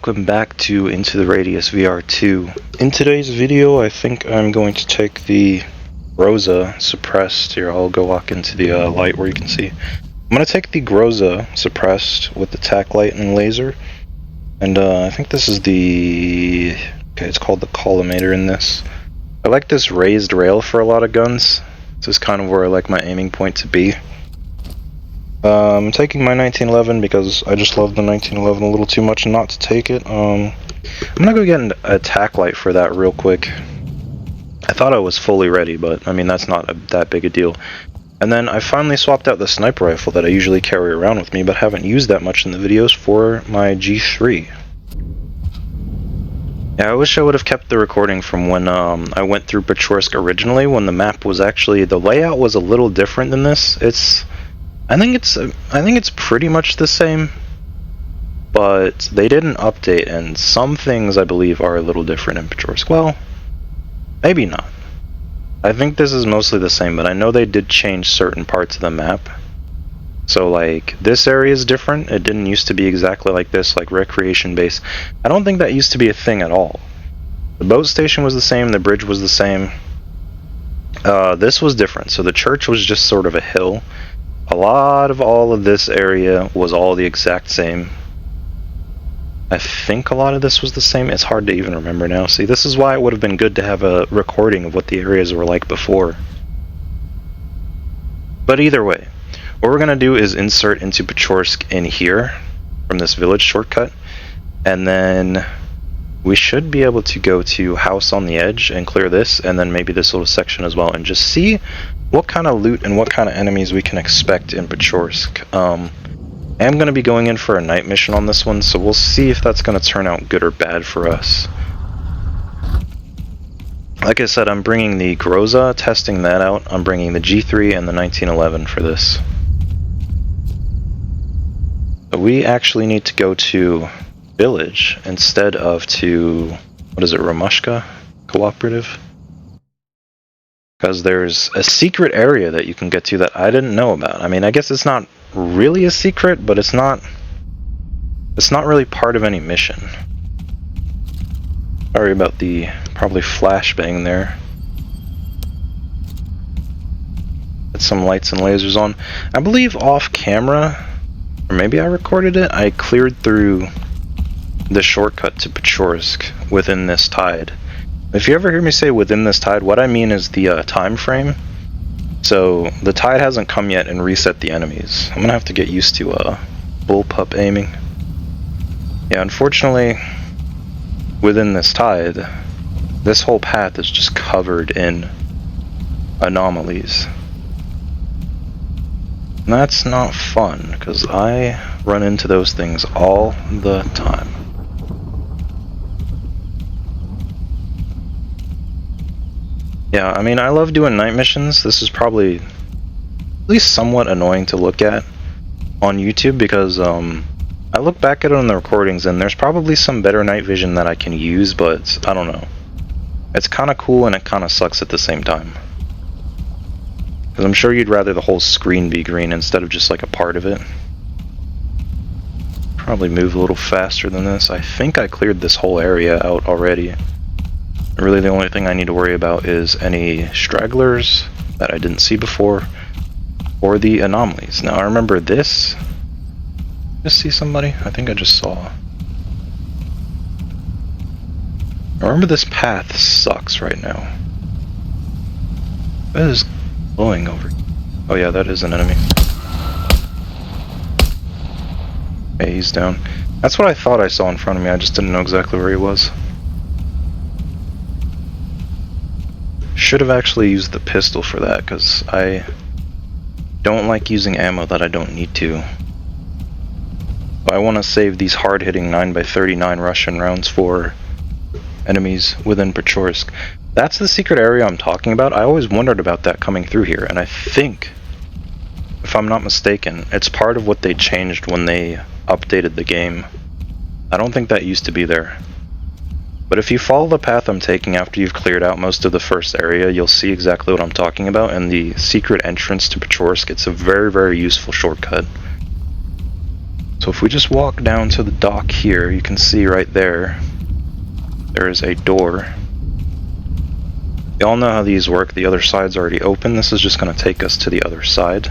welcome back to Into the Radius VR2. In today's video, I think I'm going to take the Groza suppressed. Here, I'll go walk into the light where you can see. I'm going to take the Groza suppressed with the tack light and laser. And I think this is the... okay, it's called the collimator in this. I like this raised rail for a lot of guns. This is kind of where I like my aiming point to be. I'm taking my 1911 because I just love the 1911 a little too much not to take it. I'm gonna go get an attack light for that real quick. I thought I was fully ready, but I mean that's not that big a deal. And then I finally swapped out the sniper rifle that I usually carry around with me, but haven't used that much in the videos, for my G3. Yeah, I wish I would have kept the recording from when I went through Pechorsk originally, when the map was actually, the layout was a little different than this. I think it's pretty much the same, but they didn't update, and some things I believe are a little different in Pechorsk. Well, maybe not. I think this is mostly the same, but I know they did change certain parts of the map. So like, this area is different. It didn't used to be exactly like this, like recreation base. I don't think that used to be a thing at all. The boat station was the same, the bridge was the same. This was different, so the church was just sort of a hill. A lot of all of this area was all the exact same. I think a lot of this was the same. It's hard to even remember now. See, this is why it would have been good to have a recording of what the areas were like before. But either way, what we're going to do is insert into Pechorsk in here from this village shortcut. And then we should be able to go to House on the Edge and clear this, and then maybe this little section as well, and just see what kind of loot and what kind of enemies we can expect in Pechorsk. I am going to be going in for a night mission on this one, so we'll see if that's going to turn out good or bad for us. Like I said, I'm bringing the Groza, testing that out. I'm bringing the G3 and the 1911 for this. So we actually need to go to Village instead of to, what is it, Ramushka Cooperative? Because there's a secret area that you can get to that I didn't know about. I mean, I guess it's not really a secret, but it's not really part of any mission. Sorry about the probably flashbang there. Put some lights and lasers on. I believe off camera, or maybe I recorded it, I cleared through the shortcut to Pechorsk within this tide. If you ever hear me say within this tide, what I mean is the time frame. So the tide hasn't come yet and reset the enemies. I'm gonna have to get used to bullpup aiming. Yeah, unfortunately, within this tide, this whole path is just covered in anomalies. And that's not fun, because I run into those things all the time. Yeah, I mean, I love doing night missions. This is probably at least somewhat annoying to look at on YouTube because I look back at it on the recordings and there's probably some better night vision that I can use, but I don't know. It's kind of cool and it kind of sucks at the same time. Because I'm sure you'd rather the whole screen be green instead of just like a part of it. Probably move a little faster than this. I think I cleared this whole area out already. Really, the only thing I need to worry about is any stragglers that I didn't see before, or the anomalies. Now, I remember this. Just see somebody? I think I just saw. I remember this path sucks right now. What is glowing over? Oh yeah, that is an enemy. Okay, he's down. That's what I thought I saw in front of me. I just didn't know exactly where he was. Should have actually used the pistol for that, because I don't like using ammo that I don't need to. But I want to save these hard-hitting 9x39 Russian rounds for enemies within Pechorsk. That's the secret area I'm talking about. I always wondered about that coming through here, and I think, if I'm not mistaken, it's part of what they changed when they updated the game. I don't think that used to be there. But if you follow the path I'm taking after you've cleared out most of the first area, you'll see exactly what I'm talking about, and the secret entrance to Pechorsk, it's a very, very useful shortcut. So if we just walk down to the dock here, you can see right there, there is a door. You all know how these work. The other side's already open. This is just going to take us to the other side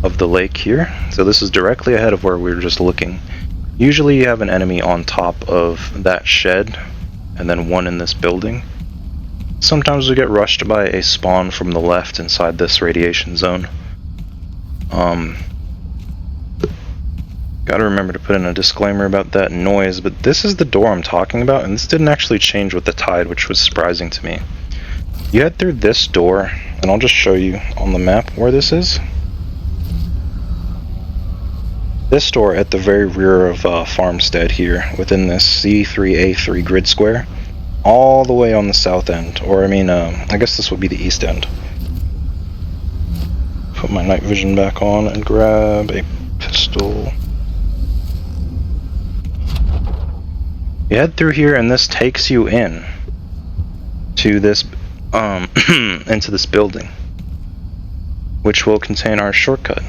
of the lake here. So this is directly ahead of where we were just looking. Usually you have an enemy on top of that shed, and then one in this building. Sometimes we get rushed by a spawn from the left inside this radiation zone. Gotta remember to put in a disclaimer about that noise, but this is the door I'm talking about, and this didn't actually change with the tide, which was surprising to me. You head through this door, and I'll just show you on the map where this is. This door at the very rear of Farmstead here, within this C3A3 grid square, all the way on the south end, or I mean, I guess this would be the east end. Put my night vision back on and grab a pistol. You head through here, and this takes you in to this, into this building, which will contain our shortcut.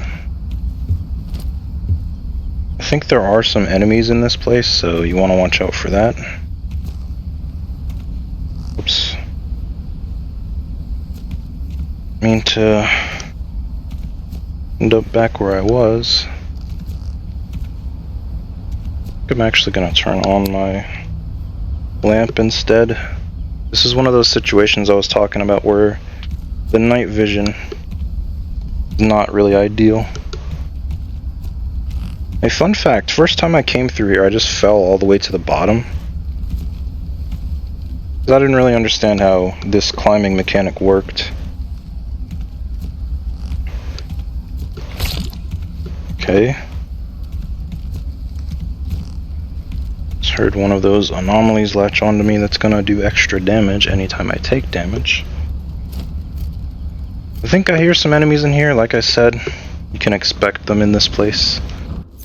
I think there are some enemies in this place, so you want to watch out for that. Oops. I mean to end up back where I was. I'm actually going to turn on my lamp instead. This is one of those situations I was talking about where the night vision is not really ideal. A fun fact, first time I came through here I just fell all the way to the bottom. I didn't really understand how this climbing mechanic worked. Okay. Just heard one of those anomalies latch onto me that's gonna do extra damage anytime I take damage. I think I hear some enemies in here. Like I said, you can expect them in this place.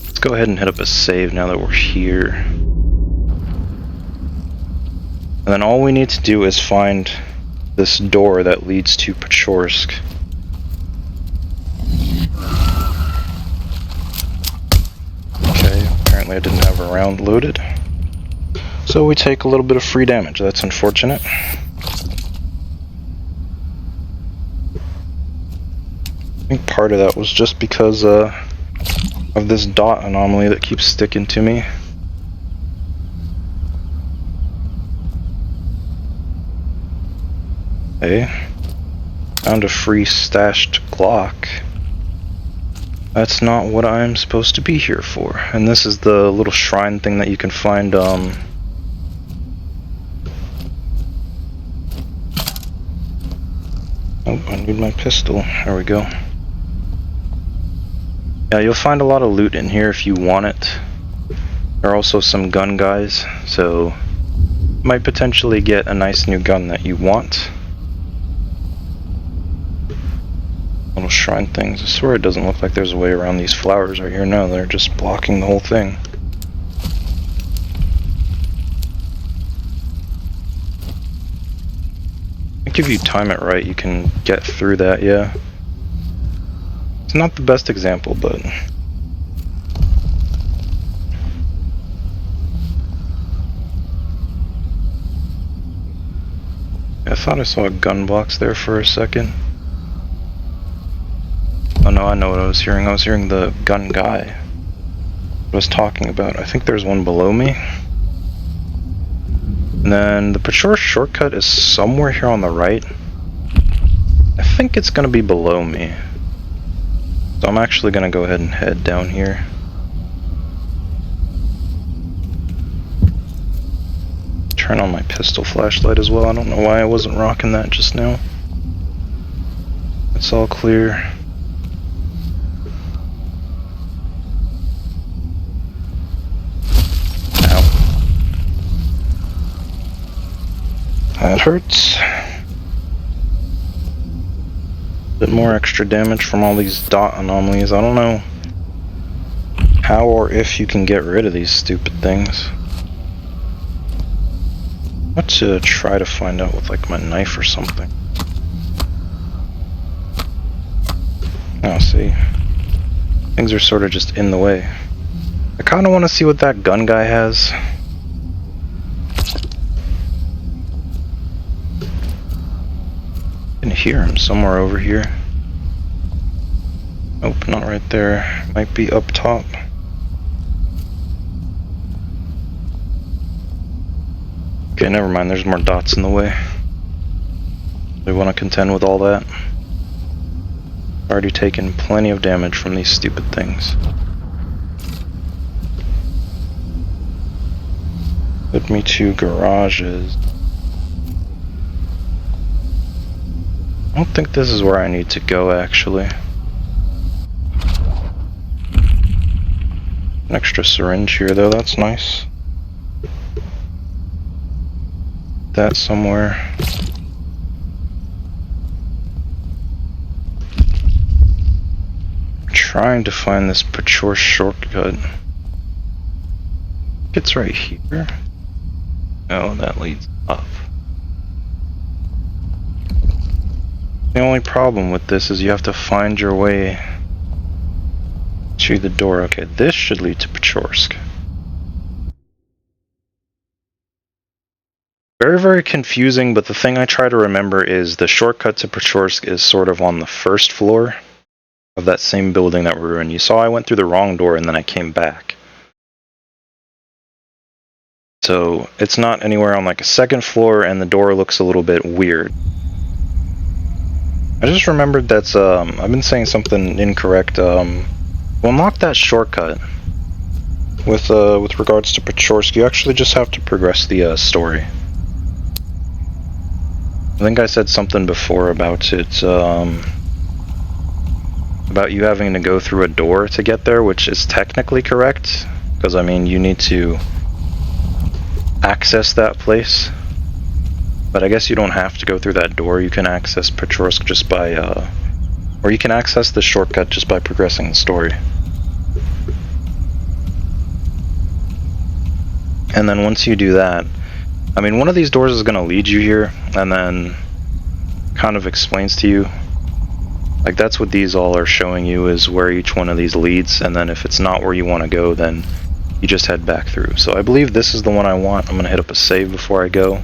Let's go ahead and hit up a save now that we're here. And then all we need to do is find this door that leads to Pechorsk. Okay, apparently I didn't have a round loaded. So we take a little bit of free damage. That's unfortunate. I think part of that was just because of this dot anomaly that keeps sticking to me. Okay. Found a free stashed Glock. That's not what I'm supposed to be here for. And this is the little shrine thing that you can find, Oh, I need my pistol. There we go. Yeah, you'll find a lot of loot in here if you want it. There are also some gun guys, so you might potentially get a nice new gun that you want. Little shrine things. I swear it doesn't look like there's a way around these flowers right here. No, they're just blocking the whole thing. I think if you time it right, you can get through that, yeah. It's not the best example, but... I thought I saw a gun box there for a second. Oh no, I know what I was hearing. I was hearing the gun guy I was talking about. I think there's one below me. And then the Pechorsk shortcut is somewhere here on the right. I think it's going to be below me. So I'm actually going to go ahead and head down here. Turn on my pistol flashlight as well. I don't know why I wasn't rocking that just now. It's all clear. That hurts. Bit more extra damage from all these dot anomalies. I don't know how or if you can get rid of these stupid things. I'm about to try to find out with like my knife or something. Oh, see. Things are sort of just in the way. I kinda wanna see what that gun guy has. I can hear him somewhere over here. Nope, not right there. Might be up top. Okay, never mind, there's more dots in the way. We want to contend with all that. Already taken plenty of damage from these stupid things. Put me to garages. I don't think this is where I need to go, actually. An extra syringe here, though, that's nice. That somewhere. Trying to find this Pechorsk shortcut. It's right here. Oh, that leads up. The only problem with this is you have to find your way to the door. Okay, this should lead to Pechorsk. Very, very confusing, but the thing I try to remember is the shortcut to Pechorsk is sort of on the first floor of that same building that we were in. You saw I went through the wrong door and then I came back. So it's not anywhere on like a second floor, and the door looks a little bit weird. I just remembered that's I've been saying something incorrect. To unlock that shortcut with regards to Pechorsk, you actually just have to progress the story. I think I said something before about it, about you having to go through a door to get there, which is technically correct, because I mean you need to access that place. But I guess you don't have to go through that door. You can access Pechorsk just by, or you can access the shortcut just by progressing the story. And then once you do that, I mean, one of these doors is going to lead you here, and then kind of explains to you, like that's what these all are showing you, is where each one of these leads, and then if it's not where you want to go, then you just head back through. So I believe this is the one I want. I'm going to hit up a save before I go.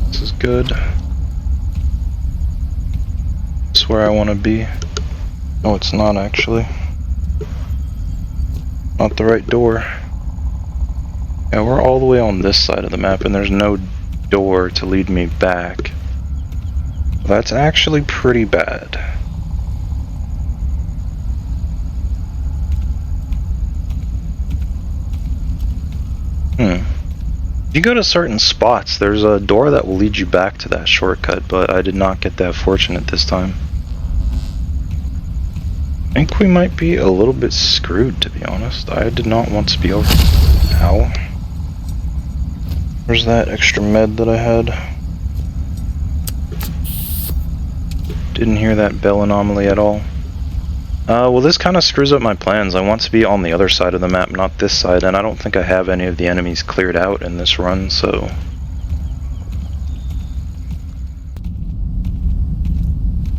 This is good. This is where I want to be. No, it's not actually. Not the right door. Yeah, we're all the way on this side of the map and there's no door to lead me back. That's actually pretty bad. If you go to certain spots, there's a door that will lead you back to that shortcut, but I did not get that fortunate this time. I think we might be a little bit screwed, to be honest. I did not want to be over. Ow. Where's that extra med that I had? Didn't hear that bell anomaly at all. Well, this kind of screws up my plans. I want to be on the other side of the map, not this side, and I don't think I have any of the enemies cleared out in this run, so...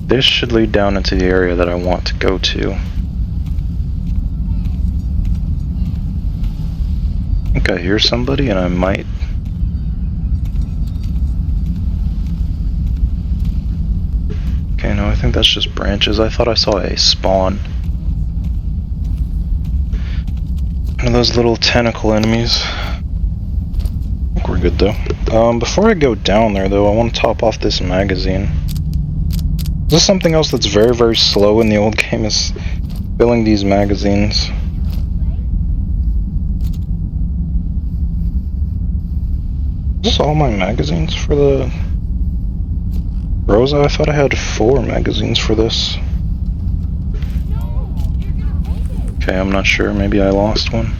This should lead down into the area that I want to go to. I think I hear somebody, and I might... Okay, no, I think that's just branches. I thought I saw a spawn. One of those little tentacle enemies. I think we're good though. Before I go down there though, I want to top off this magazine. This is something else that's very, very slow in the old game, is filling these magazines. Is this all my magazines for the... Rosa? I thought I had 4 magazines for this. Okay, I'm not sure. Maybe I lost one.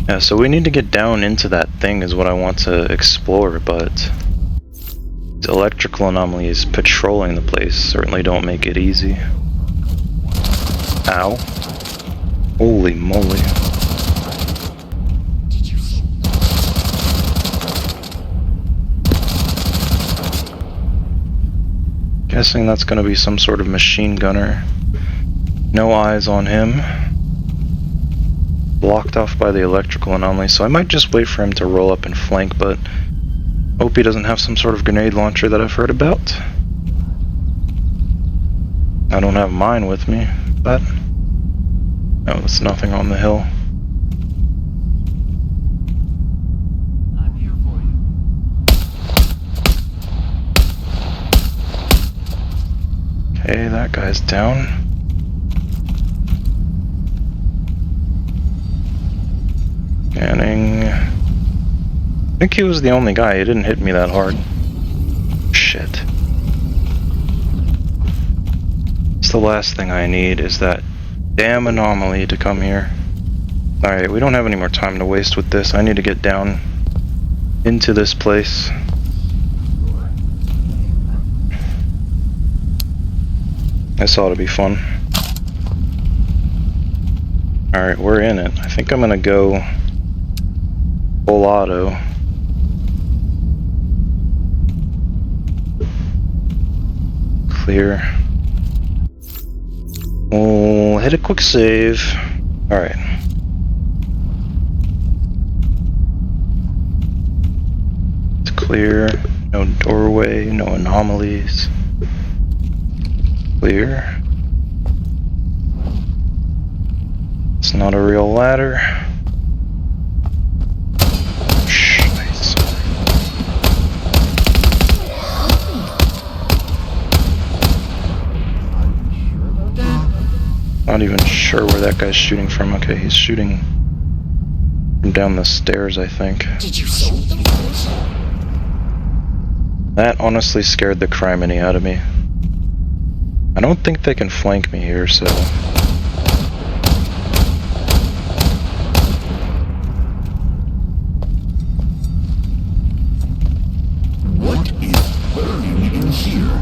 Yeah, so we need to get down into that thing is what I want to explore, but the electrical anomalies patrolling the place certainly don't make it easy. Ow. Holy moly. Guessing that's going to be some sort of machine gunner. No eyes on him. Blocked off by the electrical anomaly, so I might just wait for him to roll up and flank, but hope he doesn't have some sort of grenade launcher that I've heard about. I don't have mine with me, but no, there's nothing on the hill. I'm here for you. Okay, that guy's down. Scanning. I think he was the only guy. He didn't hit me that hard. Shit. It's the last thing I need is that damn anomaly to come here. Alright, we don't have any more time to waste with this. I need to get down into this place. This ought to be fun. Alright, we're in it. I think I'm gonna go full auto. Clear. We'll hit a quick save. Alright. It's clear. No doorway, no anomalies. Clear. It's not a real ladder. Nice. Not even sure where that guy's shooting from. Okay, he's shooting from down the stairs, I think. Did you see them? That honestly scared the criminy out of me. I don't think they can flank me here, so... What is burning in here?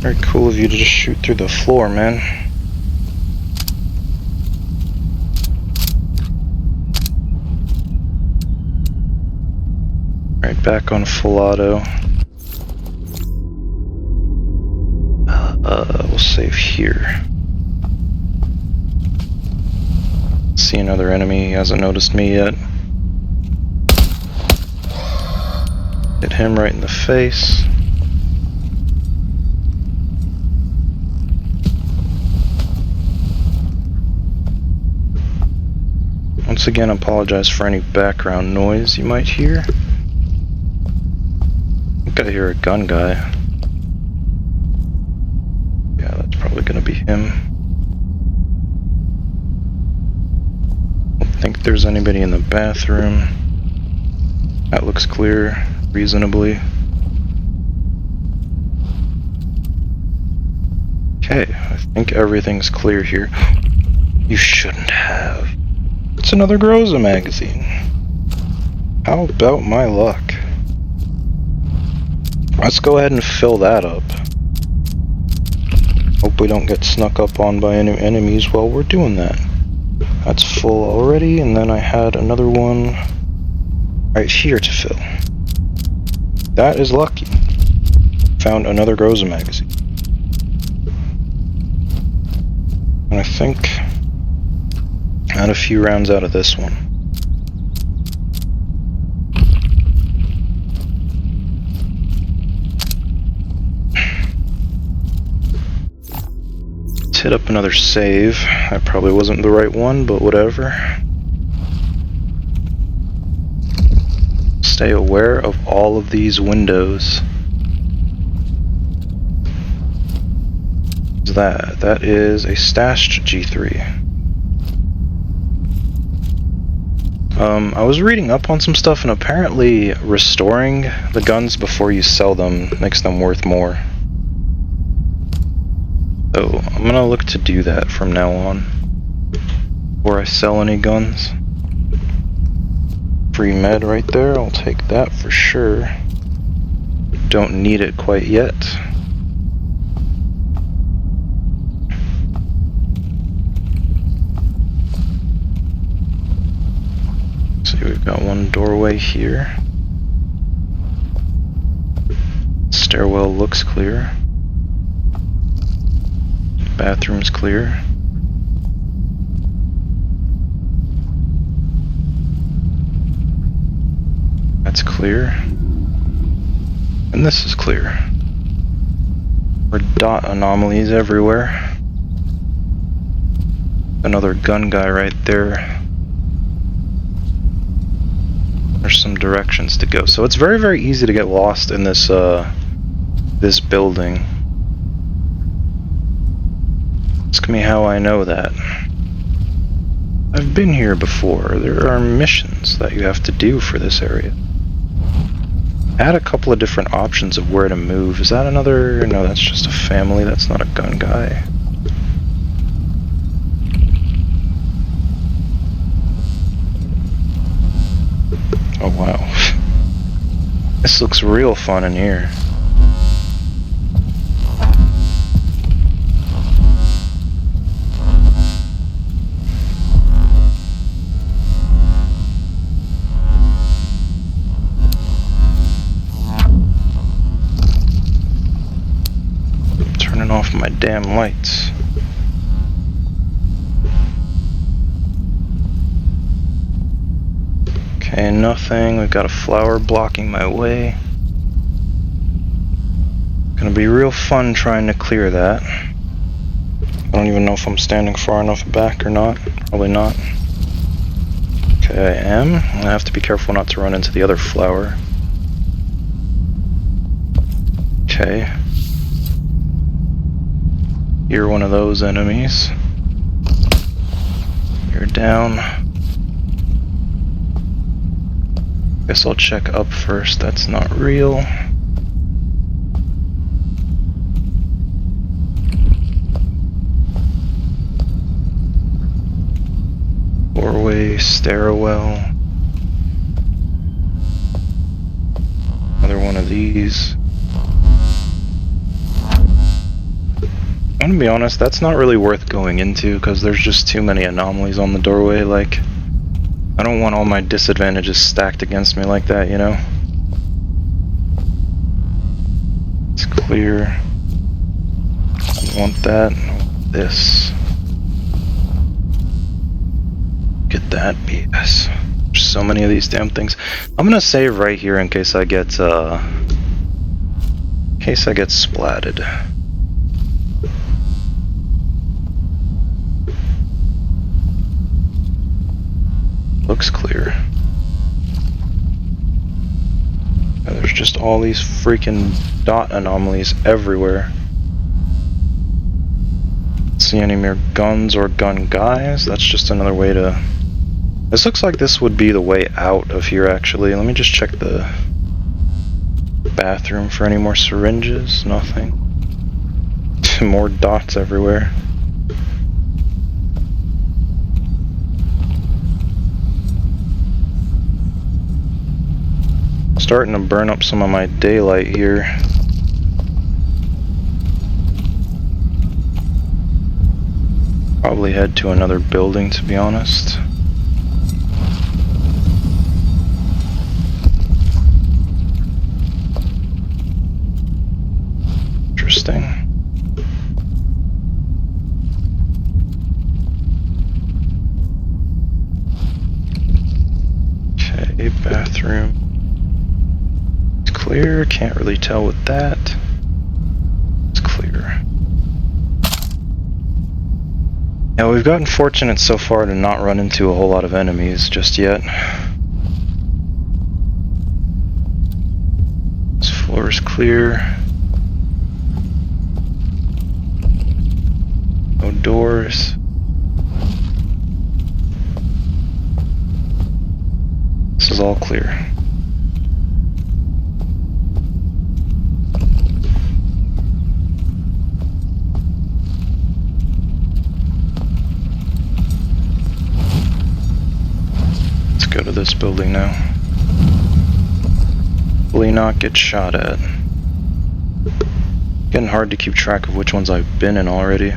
Very cool of you to just shoot through the floor, man. Alright, back on full auto. We'll save here. See another enemy, he hasn't noticed me yet. Hit him right in the face. Once again, apologize for any background noise you might hear. I think I hear a gun guy. Yeah, that's probably gonna be him. I don't think there's anybody in the bathroom. That looks clear, reasonably. Okay, I think everything's clear here. You shouldn't have. It's another Groza magazine. How about my luck? Let's go ahead and fill that up. Hope we don't get snuck up on by any enemies while we're doing that. That's full already, and then I had another one right here to fill. That is lucky. Found another Groza magazine. And I think I had a few rounds out of this one. Let's hit up another save. That probably wasn't the right one, but whatever. Stay aware of all of these windows. That is a stashed G3. I was reading up on some stuff, and apparently restoring the guns before you sell them makes them worth more. So I'm gonna look to do that from now on before I sell any guns. Free med right there, I'll take that for sure. Don't need it quite yet. See, we've got one doorway here. Stairwell looks clear. Bathroom's clear. That's clear. And this is clear. There are dot anomalies everywhere. Another gun guy right there. There's some directions to go. So it's very, very easy to get lost in this this building. Ask me how I know that. I've been here before. There are missions that you have to do for this area. I had a couple of different options of where to move. Is that another... No, that's just a family. That's not a gun guy. Oh wow. This looks real fun in here. Turning off my damn lights. Okay, nothing. We've got a flower blocking my way. Gonna be real fun trying to clear that. I don't even know if I'm standing far enough back or not. Probably not. Okay, I am. I have to be careful not to run into the other flower. Okay. You're one of those enemies. You're down. Guess I'll check up first. That's not real. Doorway, stairwell. Another one of these. I'm gonna be honest, that's not really worth going into because there's just too many anomalies on the doorway. Like, I don't want all my disadvantages stacked against me like that, you know? It's clear. I don't want that. I want this. Get that BS. There's so many of these damn things. I'm gonna save right here in case I get splatted. Looks clear. And there's just all these freaking dot anomalies everywhere. Don't see any more guns or gun guys. That's just another way to... This looks like this would be the way out of here, actually. Let me just check the bathroom for any more syringes. Nothing. More dots everywhere. Starting to burn up some of my daylight here. Probably head to another building, to be honest. Interesting. Okay, bathroom. Clear, can't really tell with that. It's clear. Now we've gotten fortunate so far to not run into a whole lot of enemies just yet. This floor is clear. No doors. This is all clear. Go to this building now. Hopefully not get shot at. Getting hard to keep track of which ones I've been in already.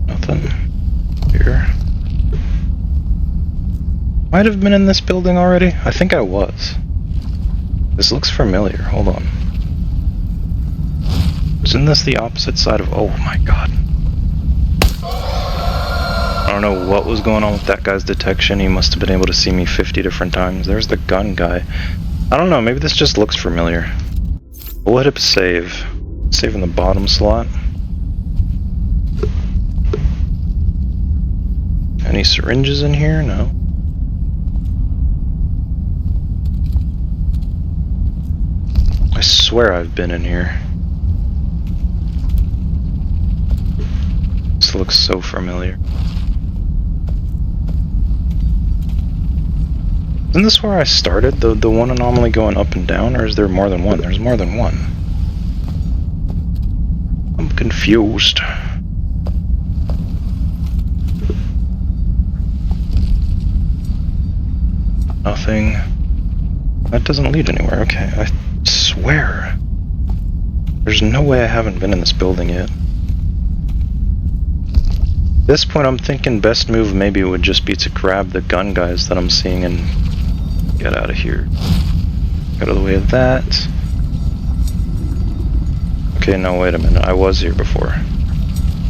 Nothing. Here. Might have been in this building already. I think I was. This looks familiar. Hold on. Isn't this the opposite side of... Oh my god. I don't know what was going on with that guy's detection. He must have been able to see me 50 different times. There's the gun guy. I don't know, maybe this just looks familiar. We'll hit save. Save in the bottom slot. Any syringes in here? No. I swear I've been in here. This looks so familiar. Isn't this where I started? The one anomaly going up and down? Or is there more than one? There's more than one. I'm confused. Nothing. That doesn't lead anywhere. Okay, I swear. There's no way I haven't been in this building yet. At this point I'm thinking best move maybe would just be to grab the gun guys that I'm seeing and get out of here. Get out of the way of that. Okay, no, wait a minute. I was here before.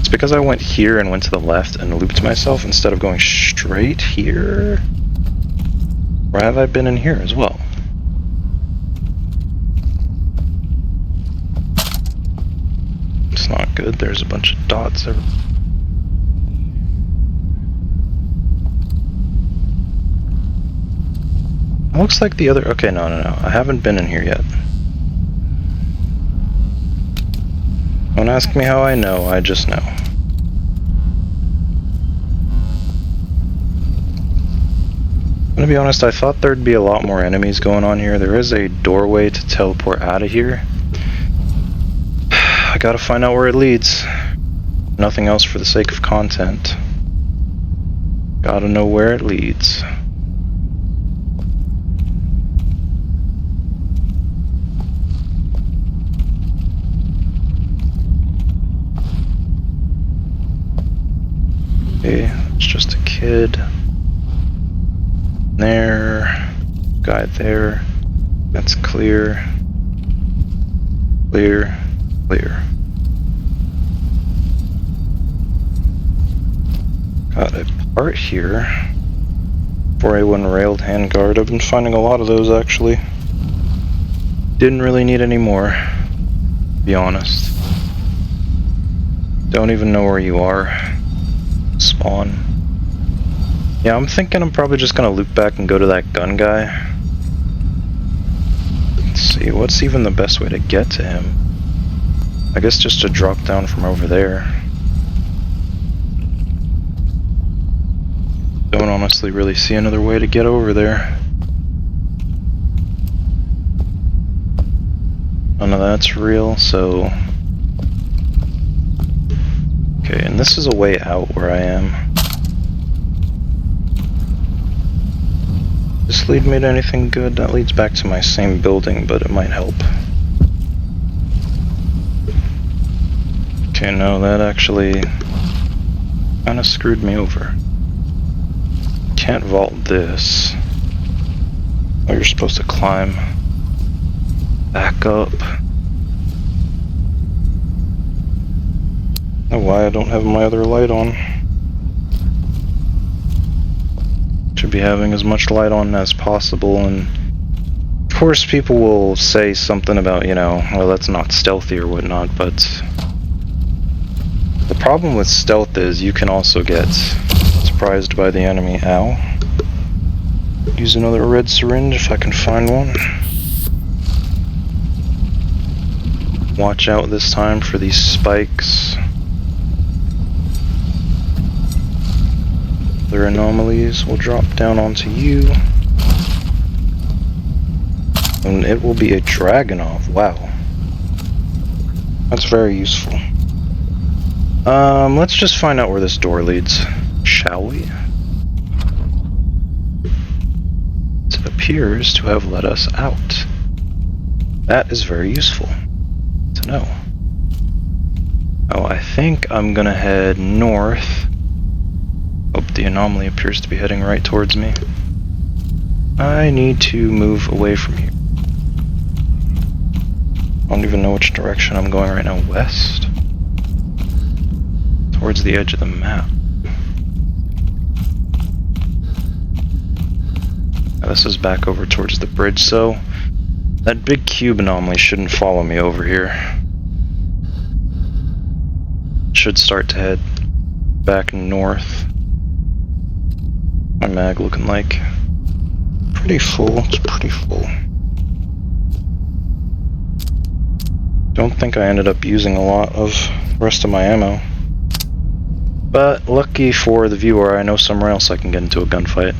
It's because I went here and went to the left and looped myself instead of going straight here. Or have I been in here as well? It's not good. There's a bunch of dots everywhere. Looks like the other... Okay, no. I haven't been in here yet. Don't ask me how I know, I just know. I'm gonna be honest, I thought there'd be a lot more enemies going on here. There is a doorway to teleport out of here. I gotta find out where it leads. Nothing else for the sake of content. Gotta know where it leads. Okay, it's just a kid. There. Guy there. That's clear. Clear. Clear. Got a part here. 4A1 railed handguard. I've been finding a lot of those actually. Didn't really need any more, to be honest. Don't even know where you are. Spawn. Yeah, I'm thinking I'm probably just gonna loop back and go to that gun guy. Let's see, what's even the best way to get to him? I guess just to drop down from over there. Don't honestly really see another way to get over there. None of that's real, so... Okay, and this is a way out where I am. Does this lead me to anything good? That leads back to my same building, but it might help. Okay, no, that actually kind of screwed me over. Can't vault this. Oh, you're supposed to climb back up. I don't know why I don't have my other light on. Should be having as much light on as possible, and of course people will say something about, you know, well, that's not stealthy or whatnot, but the problem with stealth is you can also get surprised by the enemy. Ow. Use another red syringe if I can find one. Watch out this time for these spikes. Other anomalies will drop down onto you. And it will be a Dragonov. Wow. That's very useful. Let's just find out where this door leads, shall we? It appears to have let us out. That is very useful to know. Oh, I think I'm gonna head north. Oh, the anomaly appears to be heading right towards me. I need to move away from here. don't even know which direction I'm going right now. West? Towards the edge of the map. Now this is back over towards the bridge, so that big cube anomaly shouldn't follow me over here. Should start to head back north. My mag looking like pretty full. It's pretty full. Don't think I ended up using a lot of the rest of my ammo. But lucky for the viewer, I know somewhere else I can get into a gunfight.